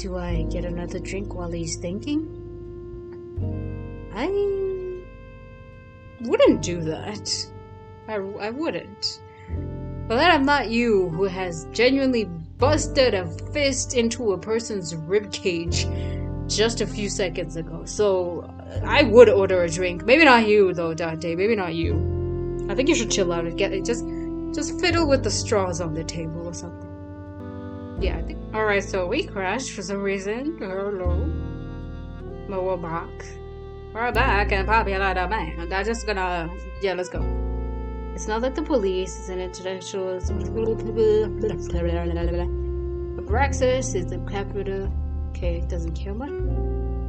Do I get another drink while he's thinking? I wouldn't do that. I wouldn't. But then I'm not you, who has genuinely busted a fist into a person's ribcage just a few seconds ago. So I would order a drink. Maybe not you though, Dante. Maybe not you. I think you should chill out and get it. Just fiddle with the straws on the table or something. Yeah, I think. Alright, so we crashed for some reason. Hello. But we're back. We're back and popular demand. I'm just gonna. Yeah, let's go. It's not like the police, it's an international. Abraxas is the capital. Okay, it doesn't care much.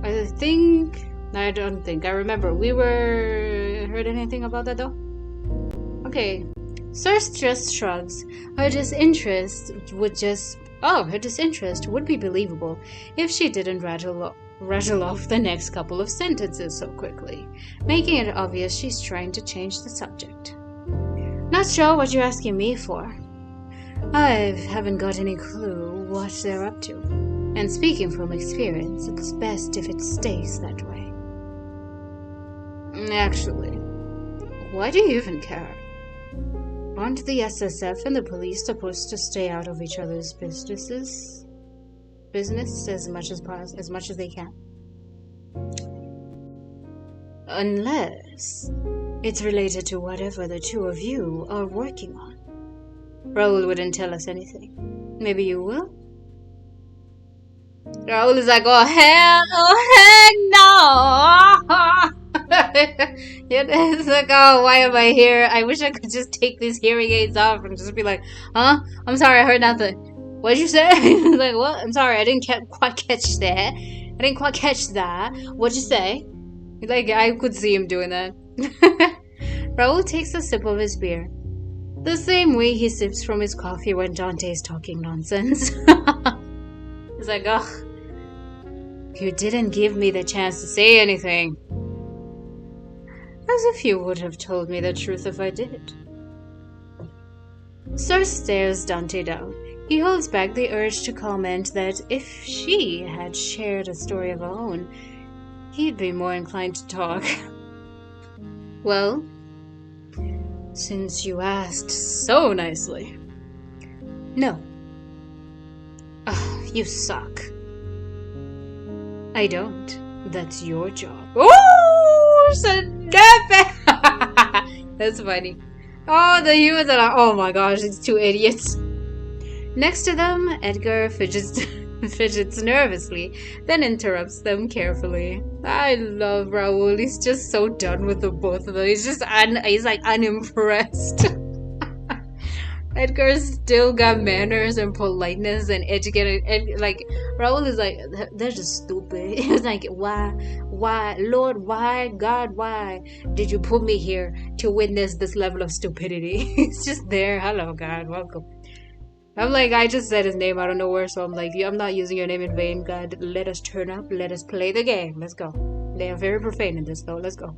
I don't think. I remember. We heard anything about that though? Okay. Circe just shrugs. Her disinterest would be believable if she didn't rattle off the next couple of sentences so quickly, making it obvious she's trying to change the subject. Not sure what you're asking me for. I haven't got any clue what they're up to. And speaking from experience, it's best if it stays that way. Actually, why do you even care? Aren't the SSF and the police supposed to stay out of each other's business as much as they can? Unless it's related to whatever the two of you are working on. Raoul wouldn't tell us anything. Maybe you will? Raoul is like, oh heck no! It's like, oh, why am I here? I wish I could just take these hearing aids off and just be like, huh? I'm sorry, I heard nothing. What'd you say? Like, what? I'm sorry, I didn't quite catch that. What'd you say? Like, I could see him doing that. Raoul takes a sip of his beer. The same way he sips from his coffee when Dante's talking nonsense. He's like, ugh. You didn't give me the chance to say anything. As if you would have told me the truth if I did. Circe stares Dante down. He holds back the urge to comment that if she had shared a story of her own, he'd be more inclined to talk. Well, since you asked so nicely. No. Ugh, you suck. I don't. That's your job. Oh, that's funny. Oh, the humans are like, oh my gosh, these two idiots. Next to them, Edgar fidgets nervously, then interrupts them carefully. I love Raoul. He's just so done with the both of them. He's just he's like unimpressed. Edgar's still got manners and politeness and educated. Like Raoul is like, they're just stupid. It's like, why, Lord, why, God, why did you put me here to witness this level of stupidity? He's just there. Hello, God, welcome. I'm like, I just said his name out of nowhere, so I'm like, I'm not using your name in vain, God. Let us turn up, let us play the game. Let's go. They are very profane in this, though. Let's go.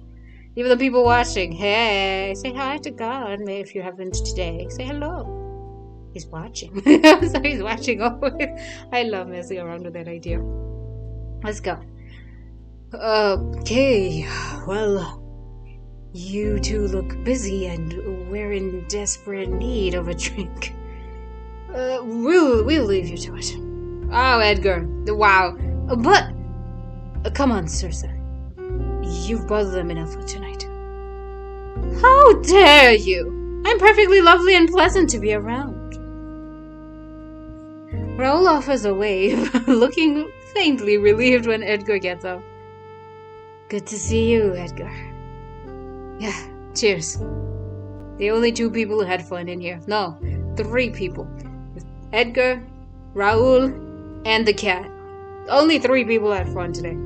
Even the people watching, hey, say hi to God if you haven't today. Say hello. He's watching. So he's watching always. I love messing around with that idea. Let's go. Okay, well, you two look busy and we're in desperate need of a drink. We'll leave you to it. Oh, Edgar. Wow. But, come on, Circe. You've bothered them enough for tonight. How dare you! I'm perfectly lovely and pleasant to be around. Raoul offers a wave, looking faintly relieved when Edgar gets up. Good to see you, Edgar. Yeah, cheers. The only two people who had fun in here. No, 3 people. Edgar, Raoul, and the cat. Only 3 people had fun today.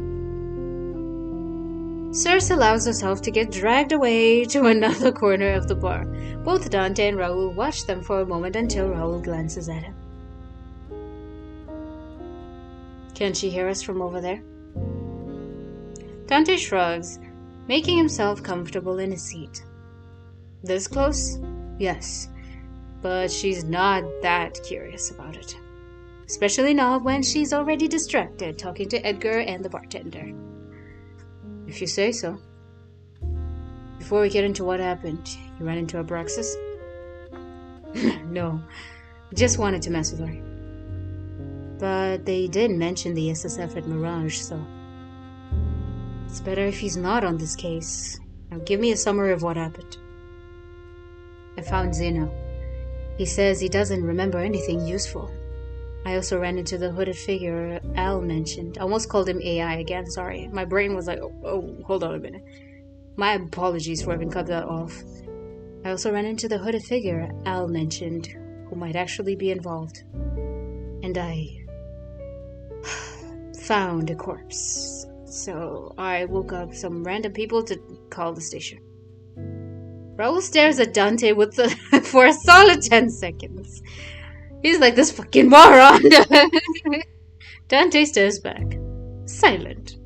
Circe allows herself to get dragged away to another corner of the bar. Both Dante and Raoul watch them for a moment until Raoul glances at him. Can she hear us from over there? Dante shrugs, making himself comfortable in his seat. This close? Yes, but she's not that curious about it. Especially not when she's already distracted talking to Edgar and the bartender. If you say so. Before we get into what happened, you ran into Abraxas? No, just wanted to mess with her. But they did mention the SSF at Mirage, so it's better if he's not on this case. Now give me a summary of what happened. I found Zeno. He says he doesn't remember anything useful. I also ran into the hooded figure Al mentioned. I almost called him AI again, sorry. My brain was like, oh, hold on a minute. My apologies for having cut that off. I also ran into the hooded figure Al mentioned, who might actually be involved. And I found a corpse. So I woke up some random people to call the station. Raoul stares at Dante for a solid 10 seconds. He's like, this fucking moron! Dante stares back. Silent.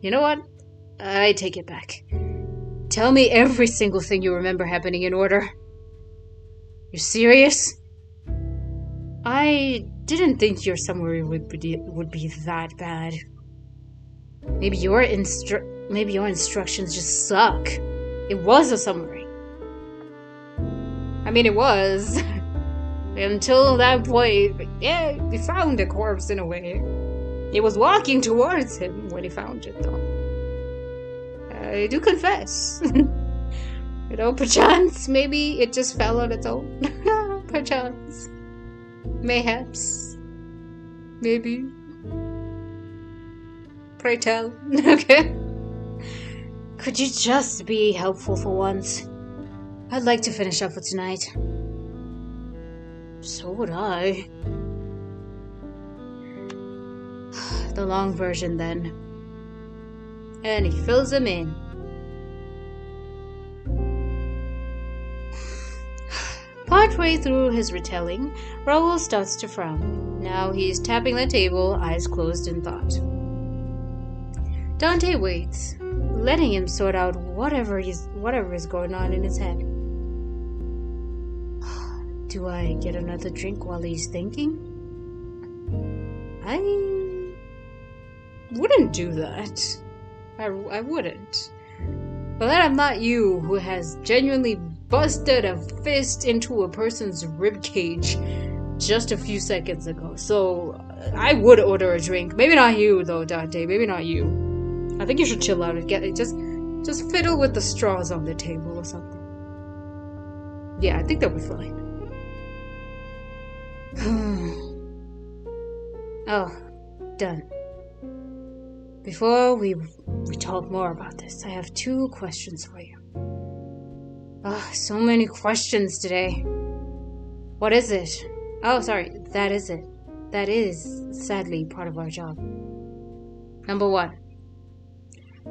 You know what? I take it back. Tell me every single thing you remember happening in order. You're serious? I didn't think your summary would be that bad. Maybe your instructions just suck. It was a summary. I mean, it was. Until that point, yeah, he found a corpse in a way. He was walking towards him when he found it, though. I do confess. You know, perchance, maybe it just fell on its own. Perchance. Mayhaps. Maybe. Pray tell. Okay. Could you just be helpful for once? I'd like to finish up for tonight. So would I. The long version, then. And he fills him in. Partway through his retelling, Raoul starts to frown. Now he's tapping the table, eyes closed in thought. Dante waits, letting him sort out whatever is going on in his head. Do I get another drink while he's thinking? I wouldn't do that. I wouldn't. But then I'm not you, who has genuinely busted a fist into a person's ribcage just a few seconds ago. So I would order a drink. Maybe not you, though, Dante. Maybe not you. I think you should chill out and get it. Just fiddle with the straws on the table or something. Yeah, I think they'll be fine. Oh, done. Before we talk more about this, I have 2 questions for you. So many questions today. What is it? Oh, sorry, that is it. That is, sadly, part of our job. Number 1.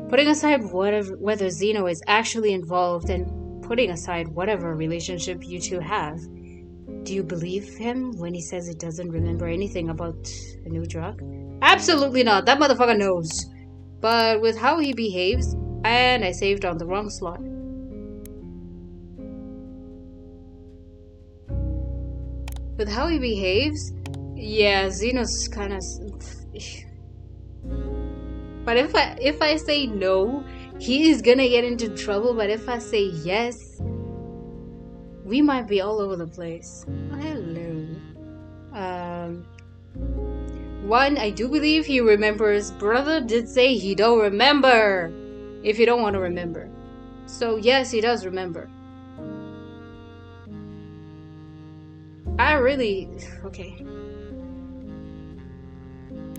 Putting aside whether Zeno is actually involved and putting aside whatever relationship you two have, do you believe him when he says he doesn't remember anything about a new drug? Absolutely not. That motherfucker knows. But with how he behaves, and I saved on the wrong slot. With how he behaves, yeah, Zeno's kind of. But if I say no, he is gonna get into trouble. But if I say yes, we might be all over the place. Oh, hello. 1, I do believe he remembers. Brother did say he don't remember. If you don't want to remember. So yes, he does remember. Okay.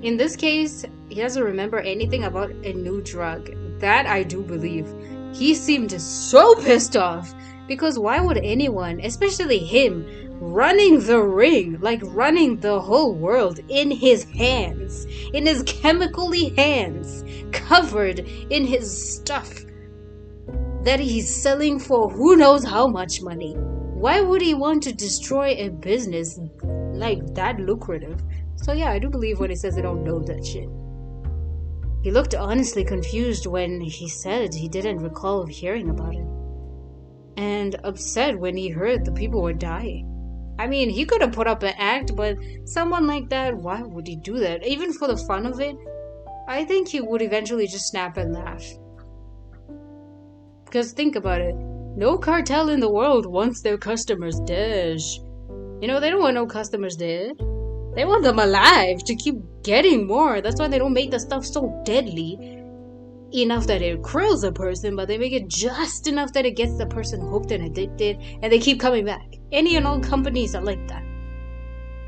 In this case, he doesn't remember anything about a new drug. That I do believe. He seemed so pissed off. Because why would anyone, especially him, running the ring, like running the whole world in his hands, in his chemically hands, covered in his stuff that he's selling for who knows how much money? Why would he want to destroy a business like that lucrative? So yeah, I do believe when he says I don't know that shit. He looked honestly confused when he said he didn't recall hearing about it. And upset when he heard the people were dying. I mean, he could have put up an act, but someone like that, why would he do that? Even for the fun of it, I think he would eventually just snap and laugh. Because think about it. No cartel in the world wants their customers dead. You know, they don't want no customers dead. They want them alive to keep getting more. That's why they don't make the stuff so deadly enough that it kills a person, but they make it just enough that it gets the person hooked and addicted, and they keep coming back. Any and all companies are like that.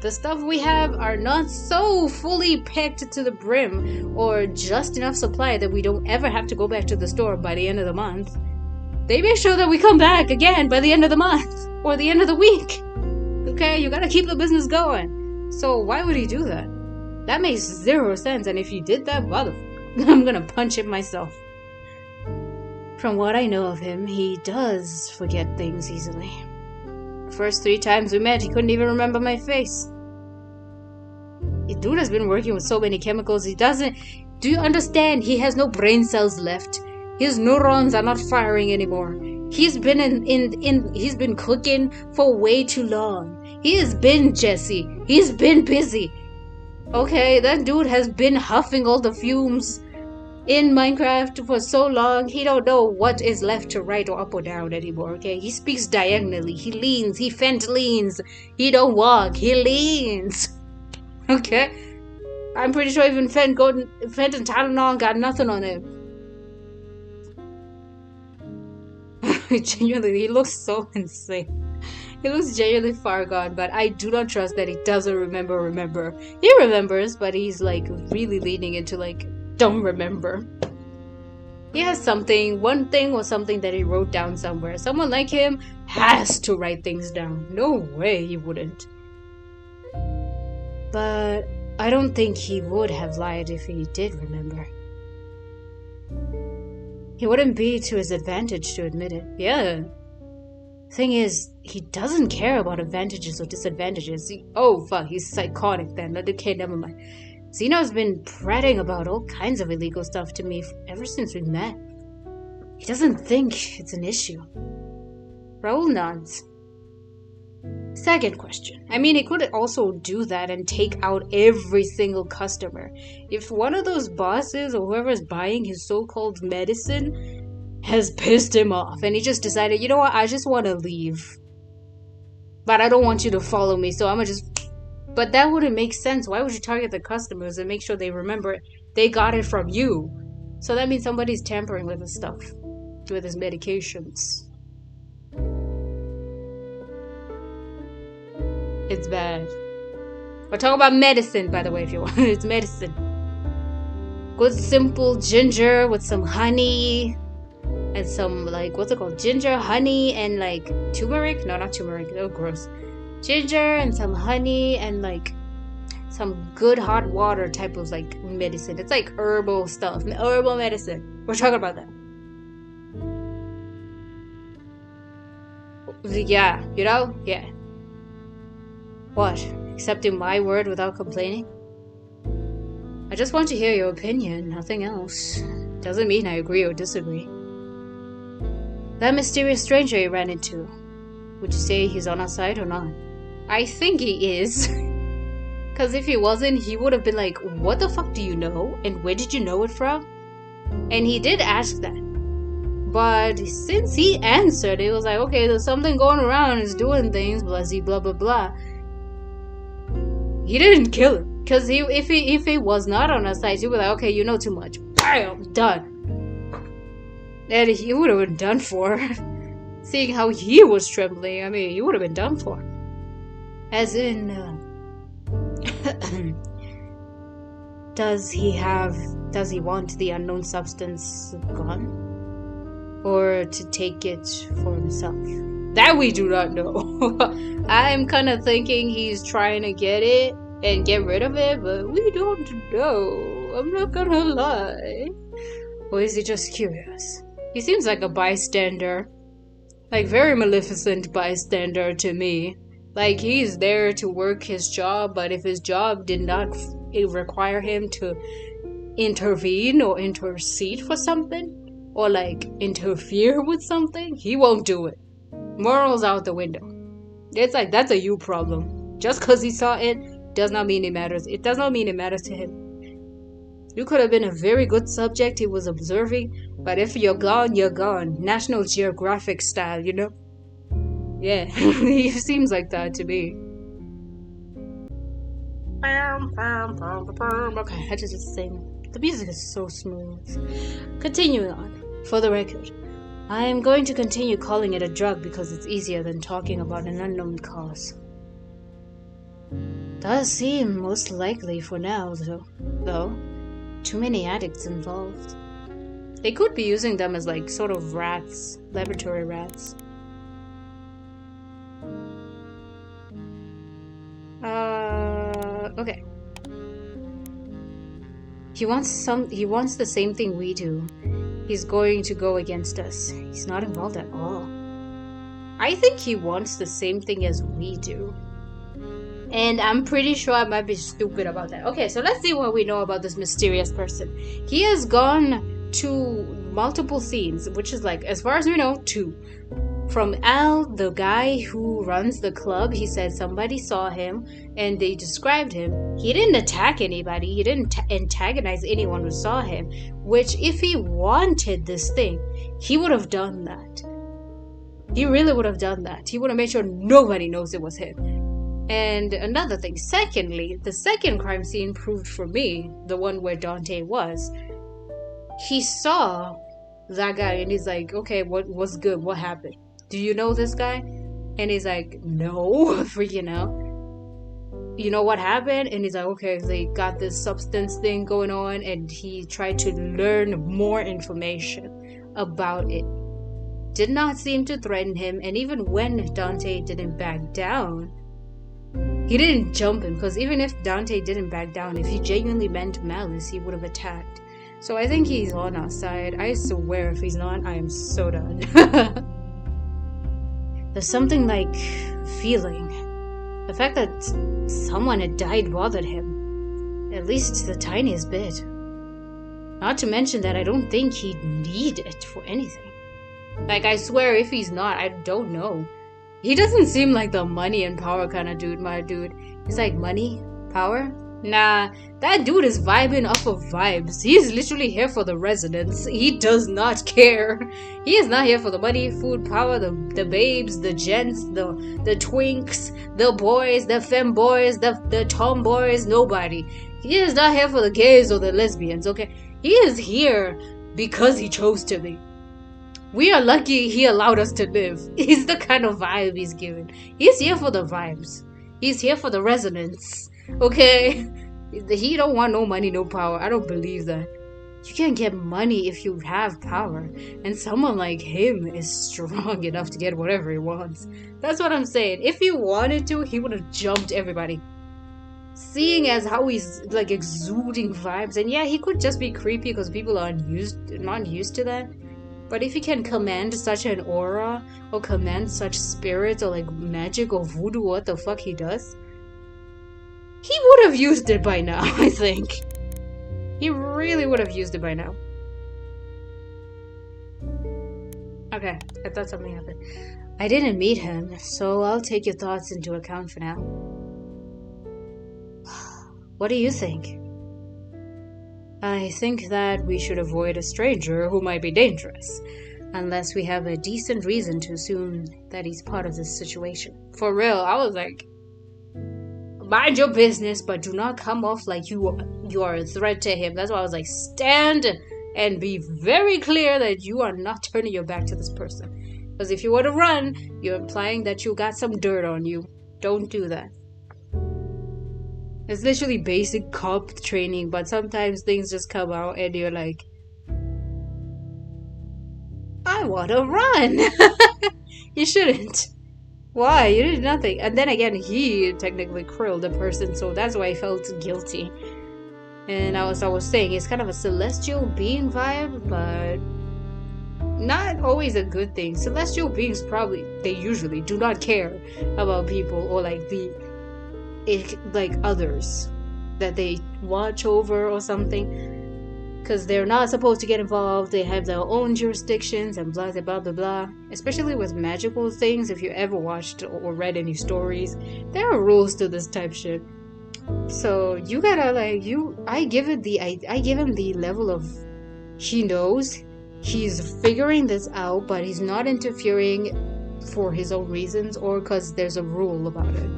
The stuff we have are not so fully packed to the brim or just enough supply that we don't ever have to go back to the store by the end of the month. They make sure that we come back again by the end of the month or the end of the week. Okay, you gotta keep the business going. So why would he do that? That makes zero sense, and if he did that, I'm gonna punch him myself. From what I know of him, he does forget things easily. The first 3 times we met, he couldn't even remember my face. The dude has been working with so many chemicals, he doesn't... Do you understand? He has no brain cells left. His neurons are not firing anymore. He's been he's been cooking for way too long. He has been Jesse. He's been busy. Okay, that dude has been huffing all the fumes in Minecraft for so long, he don't know what is left to right or up or down anymore, okay? He speaks diagonally. He leans. He fent leans. He don't walk. He leans. Okay? I'm pretty sure even Fent and Tylenol got nothing on him. Genuinely, he looks so insane. He looks genuinely far gone, but I do not trust that he doesn't remember. He remembers, but he's like really leaning into like, don't remember. He has something, one thing or something that he wrote down somewhere. Someone like him has to write things down. No way he wouldn't. But I don't think he would have lied if he did remember. He wouldn't be to his advantage to admit it. Yeah. Thing is, he doesn't care about advantages or disadvantages. Oh fuck, he's psychotic then. Okay, never mind. Zeno's been prating about all kinds of illegal stuff to me ever since we met. He doesn't think it's an issue. Raoul nods. Second question. I mean, he could also do that and take out every single customer. If one of those bosses or whoever's buying his so-called medicine has pissed him off and he just decided, you know what, I just want to leave. But I don't want you to follow me, so I'm gonna just... But that wouldn't make sense. Why would you target the customers and make sure they remember they got it from you? So that means somebody's tampering with his stuff. With his medications. It's bad. We're talking about medicine, by the way, if you want. It's medicine. Good simple ginger with some honey. And some, like, what's it called? Ginger, honey, and, like, turmeric? No, not turmeric. Oh, gross. Ginger and some honey and like some good hot water type of like medicine. It's like herbal stuff, herbal medicine. We're talking about that. Yeah, you know? Yeah. What? Accepting my word without complaining? I just want to hear your opinion, nothing else. Doesn't mean I agree or disagree. That mysterious stranger you ran into, would you say he's on our side or not? I think he is. Because if he wasn't, he would have been like, what the fuck do you know? And where did you know it from? And he did ask that. But since he answered, it was like, okay, there's something going around, it's doing things, blah, blah, blah, blah. He didn't kill him. Because if he was not on our side, he would be like, okay, you know too much. Bam! Done. And he would have been done for. Seeing how he was trembling, I mean, he would have been done for. As in, does he want the unknown substance gone? Or to take it for himself? That we do not know. I'm kind of thinking he's trying to get it and get rid of it, but we don't know. I'm not gonna lie. Or is he just curious? He seems like a bystander. Like, very maleficent bystander to me. Like, he's there to work his job, but if his job did not require him to intervene or intercede for something, or, like, interfere with something, he won't do it. Morals out the window. It's like, that's a you problem. Just because he saw it does not mean it matters. It does not mean it matters to him. You could have been a very good subject he was observing, but if you're gone, you're gone. National Geographic style, you know? Yeah, he seems like that to me. Okay, I just sing. The music is so smooth. Continuing on, for the record, I am going to continue calling it a drug because it's easier than talking about an unknown cause. Does seem most likely for now, though. Too many addicts involved. They could be using them as like sort of rats, laboratory rats. Okay. He wants the same thing we do. He's going to go against us. He's not involved at all. I think he wants the same thing as we do. And I'm pretty sure I might be stupid about that. Okay, so let's see what we know about this mysterious person. He has gone to multiple scenes, which is like, as far as we know, 2. From Al, the guy who runs the club, he said somebody saw him and they described him. He didn't attack anybody. He didn't antagonize anyone who saw him, which if he wanted this thing, he would have done that. He really would have done that. He would have made sure nobody knows it was him. And another thing, secondly, the second crime scene proved for me, the one where Dante was, he saw that guy and he's like, okay, what's good? What happened? Do you know this guy? And he's like, no, freaking out. You know what happened? And he's like, okay, they got this substance thing going on, and he tried to learn more information about it. Did not seem to threaten him, and even when Dante didn't back down, he didn't jump him, because even if Dante didn't back down, if he genuinely meant malice, he would have attacked. So I think he's on our side. I swear if he's not, I am so done. There's something like feeling. The fact that someone had died bothered him. At least the tiniest bit. Not to mention that I don't think he'd need it for anything. Like, I swear if he's not, I don't know. He doesn't seem like the money and power kind of dude, my dude. He's like, money? Power? Nah, that dude is vibing off of vibes. He is literally here for the residents. He does not care. He is not here for the money, food, power, the babes, the gents, the twinks, the boys, the femboys, the tomboys, nobody. He is not here for the gays or the lesbians, okay? He is here because he chose to be. We are lucky he allowed us to live. He's the kind of vibe he's giving. He's here for the vibes. He's here for the resonance. Okay? He don't want no money, no power. I don't believe that. You can't get money if you have power. And someone like him is strong enough to get whatever he wants. That's what I'm saying. If he wanted to, he would have jumped everybody. Seeing as how he's like exuding vibes. And yeah, he could just be creepy because people are not used to that. But if he can command such an aura, or command such spirits, or like magic or voodoo, what the fuck he does, he would have used it by now, I think. He really would have used it by now. Okay, I thought something happened. I didn't meet him, so I'll take your thoughts into account for now. What do you think? I think that we should avoid a stranger who might be dangerous, unless we have a decent reason to assume that he's part of this situation. For real, I was like, mind your business, but do not come off like you are a threat to him. That's why I was like, stand and be very clear that you are not turning your back to this person. Because if you were to run, you're implying that you got some dirt on you. Don't do that. It's literally basic cop training, but sometimes things just come out and you're like, I want to run. You shouldn't. Why? You did nothing. And then again, he technically killed the person, so that's why I felt guilty. And as I was saying, it's kind of a celestial being vibe, but not always a good thing. Celestial beings they usually do not care about people or like others that they watch over or something. because they're not supposed to get involved. They have their own jurisdictions and blah blah blah blah blah. Especially with magical things, if you ever watched or read any stories, there are rules to this type shit. So you gotta I give him the level of he knows, he's figuring this out, but he's not interfering for his own reasons or because there's a rule about it.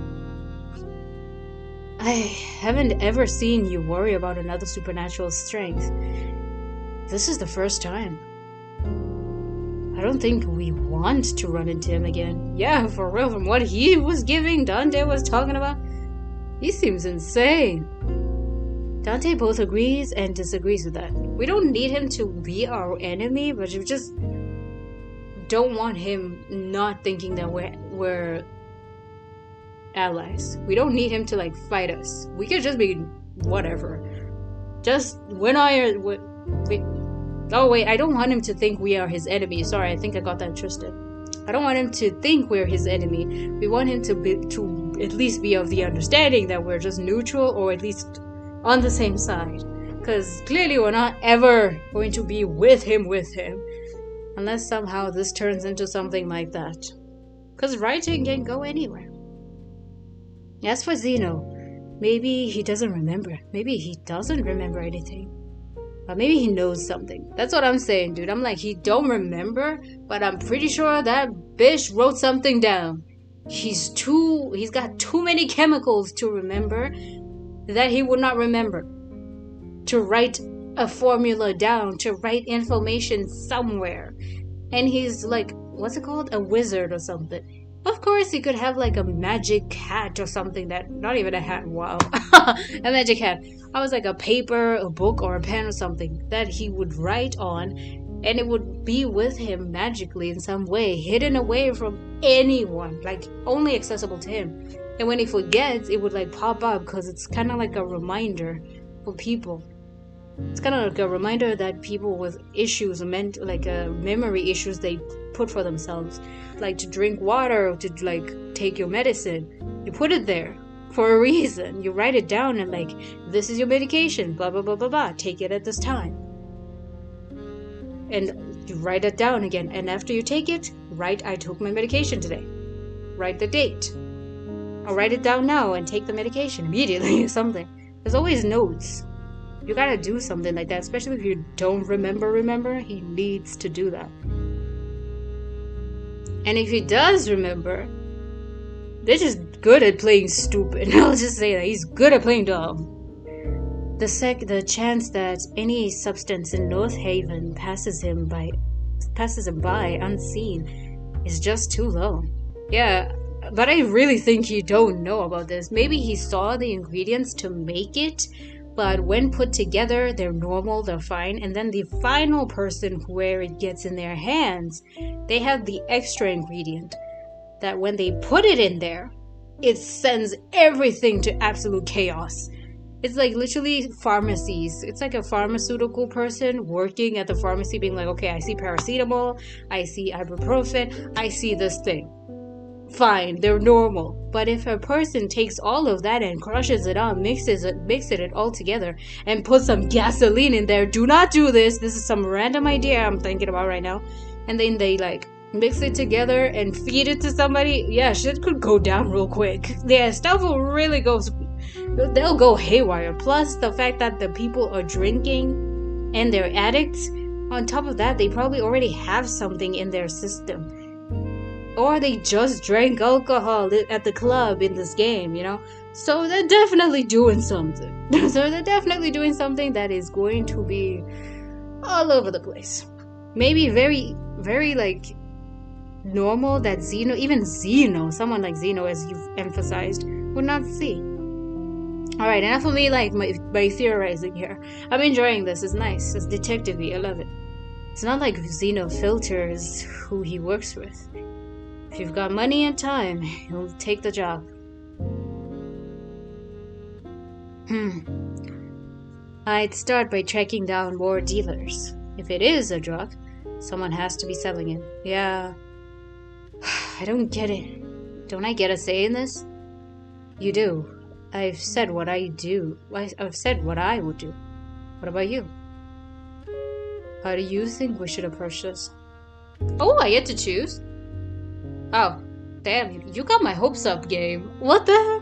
I haven't ever seen you worry about another supernatural strength. This is the first time. I don't think we want to run into him again. Yeah, for real, from what he was giving, Dante was talking about, he seems insane. Dante both agrees and disagrees with that. We don't need him to be our enemy, but we just don't want him not thinking that we're allies. We don't need him to fight us. We could just be whatever. Just I don't want him to think we are his enemy. Sorry, I think I got that twisted. I don't want him to think we're his enemy. We want him to at least be of the understanding that we're just neutral, or at least on the same side. Because clearly we're not ever going to be with him. Unless somehow this turns into something like that. Because writing can go anywhere. As for Zeno, maybe he doesn't remember. Maybe he doesn't remember anything. Or maybe he knows something. That's what I'm saying, dude. I'm like, he don't remember, but I'm pretty sure that bitch wrote something down. He's got too many chemicals to remember that he would not remember. To write a formula down, to write information somewhere. And he's like, what's it called? A wizard or something. Of course, he could have a magic hat or something not even a hat, wow. A magic hat. I was like a paper, a book, or a pen or something that he would write on, and it would be with him magically in some way, hidden away from anyone, only accessible to him. And when he forgets, it would pop up because it's kind of like a reminder for people. It's kind of like a reminder that people with issues, memory issues, they put for themselves, to drink water, to take your medicine. You put it there for a reason. You write it down and this is your medication, blah blah blah blah blah. Take it at this time, and you write it down again. And after you take it, write, I took my medication today. Write the date. I'll write it down now and take the medication immediately or something. There's always notes. You gotta do something like that, especially if you don't remember. He needs to do that. And if he does remember, they're just good at playing stupid. I'll just say that. He's good at playing dumb. The chance that any substance in North Haven passes him by unseen is just too low. Yeah, but I really think he don't know about this. Maybe he saw the ingredients to make it, but when put together, they're normal, they're fine. And then the final person where it gets in their hands, they have the extra ingredient that when they put it in there, it sends everything to absolute chaos. It's literally pharmacies. It's like a pharmaceutical person working at the pharmacy being okay, I see paracetamol, I see ibuprofen, I see this thing. Fine, they're normal. But if a person takes all of that and crushes it up, mixes it all together, and puts some gasoline in there, do not do this. This is some random idea I'm thinking about right now. And then they mix it together and feed it to somebody. Yeah, shit could go down real quick. Yeah, stuff will really they'll go haywire. Plus the fact that the people are drinking and they're addicts, on top of that, they probably already have something in their system. Or they just drank alcohol at the club in this game, So they're definitely doing something. That is going to be all over the place. Maybe very, very normal that someone like Zeno, as you've emphasized, would not see. Alright, enough of me my theorizing here. I'm enjoying this. It's nice. It's detective-y. I love it. It's not like Zeno filters who he works with. If you've got money and time, you'll take the job. I'd start by tracking down more dealers. If it is a drug, someone has to be selling it. Yeah. I don't get it. Don't I get a say in this? You do. I've said what I do. I've said what I would do. What about you? How do you think we should approach this? Oh, I get to choose? Oh, damn, you got my hopes up, game. What the heck?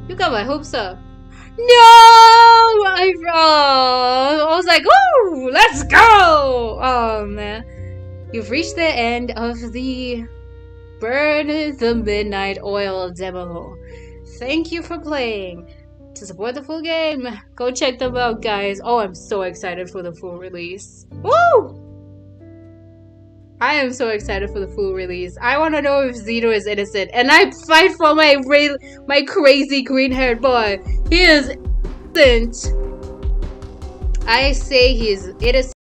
You got my hopes up. No! I was like, ooh, let's go! Oh, man. You've reached the end of the Burn the Midnight Oil demo. Thank you for playing. To support the full game, go check them out, guys. Oh, I'm so excited for the full release. Woo! I am so excited for the full release. I want to know if Zito is innocent. And I fight for my crazy green-haired boy. He is innocent. I say he is innocent.